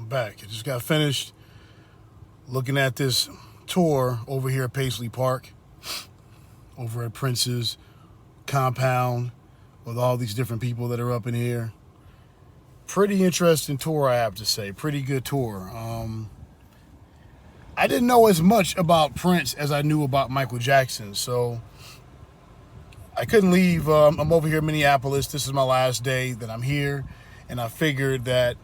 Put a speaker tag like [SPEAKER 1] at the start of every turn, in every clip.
[SPEAKER 1] I'm back. I just got finished looking at this tour over here at Pasiley Park, over at Prince's compound with all these different people that are up in here. Pretty interesting tour, I have to say. Pretty good tour. I didn't know as much about Prince as I knew about Michael Jackson, so I couldn't leave. I'm over here in Minneapolis. This is my last day that I'm here, and I figured that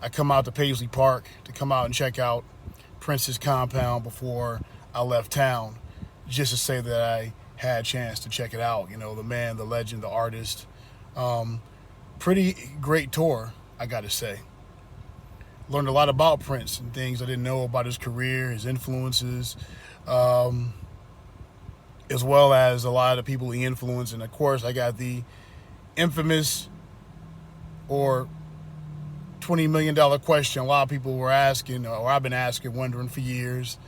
[SPEAKER 1] I come out to Pasiley Park to come out and check out Prince's compound before I left town, just to say that I had a chance to check it out. You know, the man, the legend, the artist. Pretty great tour, I got to say. Learned a lot about Prince and things I didn't know about his career, his influences, as well as a lot of people he influenced. And of course, I got the infamous or $20 million question a lot of people were asking, or I've been asking, wondering for years.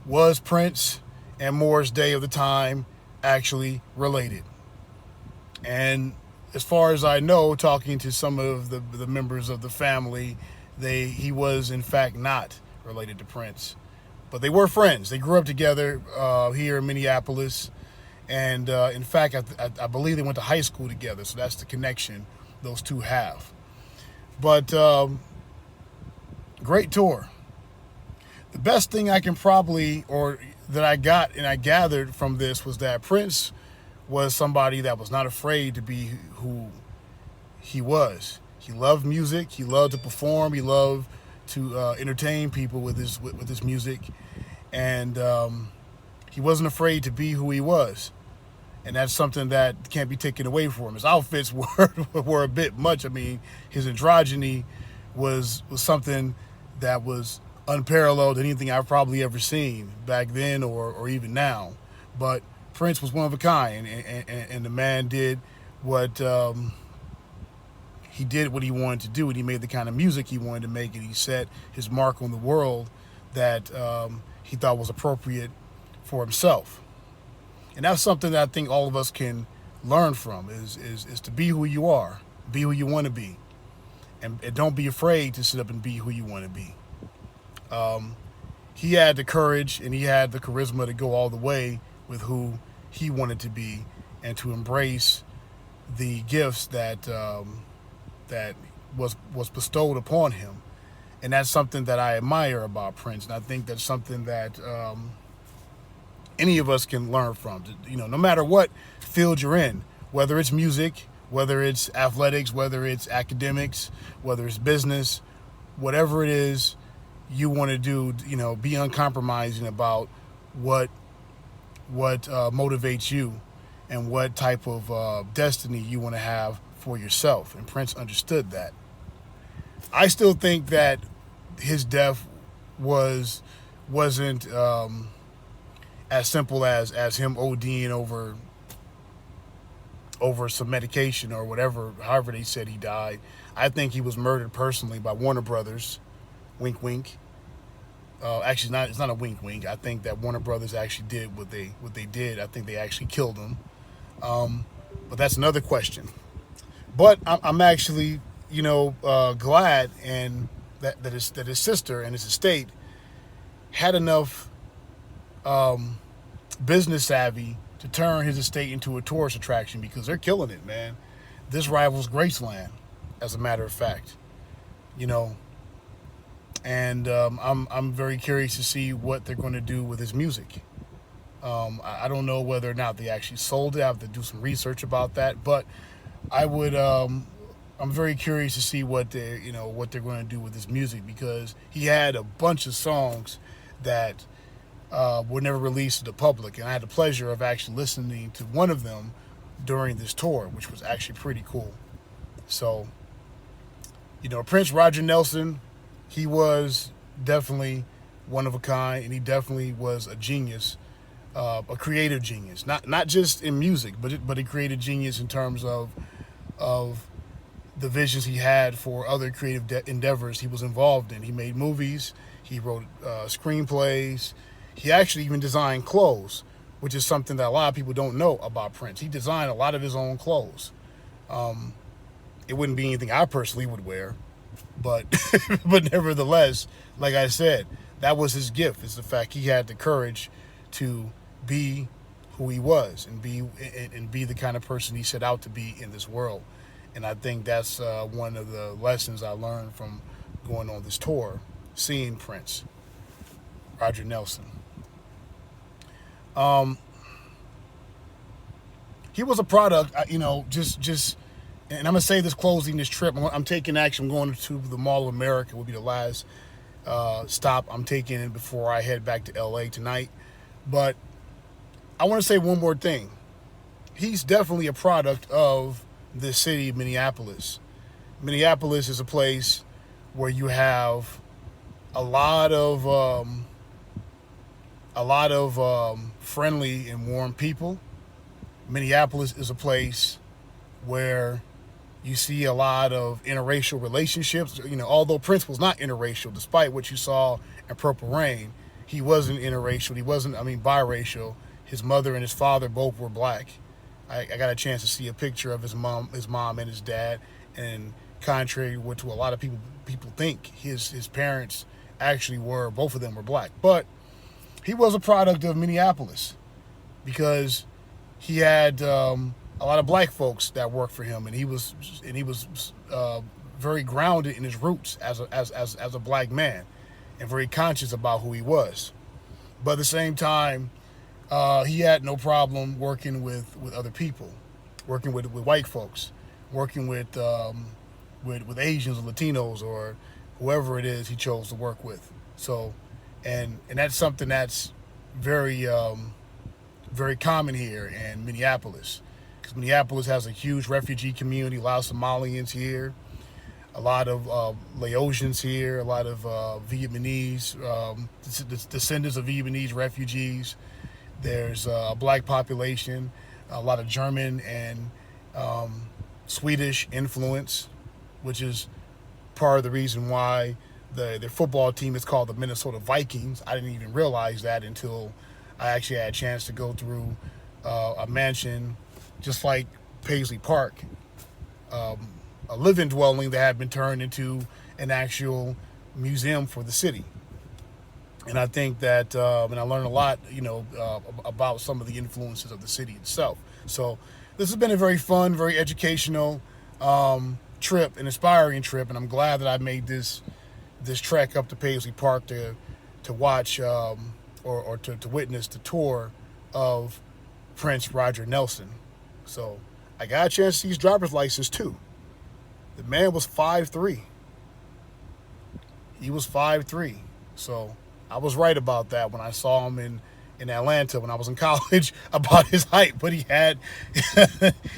[SPEAKER 1] Was Prince and Morris Day of the time actually related? And as far as I know, talking to some of the members of the family, he was in fact not related to Prince. But they were friends. They grew up together here in Minneapolis. And in fact, I believe they went to high school together. So that's the connection those two have. But great tour. The best thing I can probably, or that I got and I gathered from this, was that Prince was somebody that was not afraid to be who he was. He loved music. He loved to perform. He loved to entertain people with his music, and he wasn't afraid to be who he was. And that's something that can't be taken away from him. His outfits were a bit much. I mean, his androgyny was something that was unparalleled than anything I've probably ever seen back then or even now. But Prince was one of a kind, and the man did what he wanted to do, and he made the kind of music he wanted to make, and he set his mark on the world that he thought was appropriate for himself. And that's something that I think all of us can learn from, is to be who you are, be who you want to be, and don't be afraid to sit up and be who you want to be. He had the courage and he had the charisma to go all the way with who he wanted to be, and to embrace the gifts that was bestowed upon him. And that's something that I admire about Prince, and I think that's something that any of us can learn from. You know, no matter what field you're in, whether it's music, whether it's athletics, whether it's academics, whether it's business, whatever it is you want to do, you know, be uncompromising about what motivates you and what type of destiny you want to have for yourself. And Prince understood that. I still think that his death wasn't as simple as him ODing over some medication or whatever, however they said he died. I think he was murdered personally by Warner Brothers. Wink, wink. Actually, it's not a wink, wink. I think that Warner Brothers actually did what they did. I think they actually killed him. But that's another question. But I'm actually, glad and that his sister and his estate had enough business savvy to turn his estate into a tourist attraction, because they're killing it, man. This rivals Graceland, as a matter of fact. And I'm very curious to see what they're going to do with his music. I don't know whether or not they actually sold it. I have to do some research about that, but I'm very curious to see what they're going to do with his music, because he had a bunch of songs that were never released to the public, and I had the pleasure of actually listening to one of them during this tour, which was actually pretty cool. So, Prince Roger Nelson, he was definitely one of a kind, and he definitely was a genius, a creative genius, not just in music, but a creative genius in terms of the visions he had for other creative endeavors he was involved in. He made movies, he wrote screenplays, he actually even designed clothes, which is something that a lot of people don't know about Prince. He designed a lot of his own clothes. It wouldn't be anything I personally would wear, But but nevertheless, like I said, that was his gift. Is the fact he had the courage to be who he was and be the kind of person he set out to be in this world. And I think that's one of the lessons I learned from going on this tour, seeing Prince, Roger Nelson. He was a product, just, and I'm gonna say this closing this trip. I'm taking action. I'm going to the Mall of America. Will be the last stop I'm taking before I head back to LA tonight. But I want to say one more thing. He's definitely a product of the city of Minneapolis. Minneapolis is a place where you have a lot of friendly and warm people. Minneapolis is a place where you see a lot of interracial relationships. Although Prince was not interracial, despite what you saw in Purple Rain, he wasn't interracial. He wasn't, biracial. His mother and his father both were black. I got a chance to see a picture of his mom and his dad, and contrary to a lot of people think, his parents actually were, both of them were black. But he was a product of Minneapolis because he had a lot of black folks that worked for him, and he was very grounded in his roots as a black man, and very conscious about who he was. But at the same time, he had no problem working with other people, working with white folks, working with Asians or Latinos or whoever it is he chose to work with. So, and that's something that's very very common here in Minneapolis, because Minneapolis has a huge refugee community, a lot of Somalians here, a lot of Laotians here, a lot of Vietnamese, descendants of Vietnamese refugees. There's a black population, a lot of German and Swedish influence, which is part of the reason why their football team is called the Minnesota Vikings. I didn't even realize that until I actually had a chance to go through a mansion just like Pasiley Park, a living dwelling that had been turned into an actual museum for the city. And I think that, and I learned a lot, about some of the influences of the city itself. So this has been a very fun, very educational trip, an inspiring trip, and I'm glad that I made this trek up to Pasiley Park to watch or to witness the tour of Prince Roger Nelson. So I got a chance to see his driver's license too. The man was 5'3". He was 5'3". So I was right about that when I saw him in Atlanta when I was in college about his height. But he had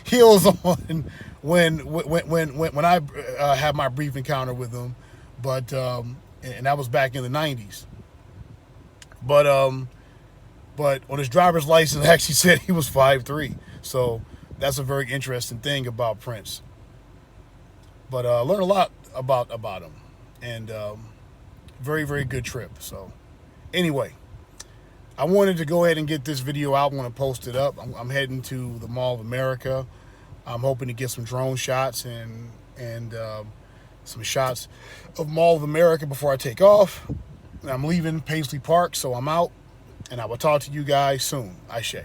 [SPEAKER 1] heels on when I had my brief encounter with him. But and that was back in the 90s. But on his driver's license, it actually said he was 5'3". So that's a very interesting thing about Prince. But I learned a lot about him, and very, very good trip. So anyway, I wanted to go ahead and get this video out. I want to post it up. I'm heading to the Mall of America. I'm hoping to get some drone shots and some shots of Mall of America before I take off. I'm leaving Pasiley Park, so I'm out, and I will talk to you guys soon. Ashe.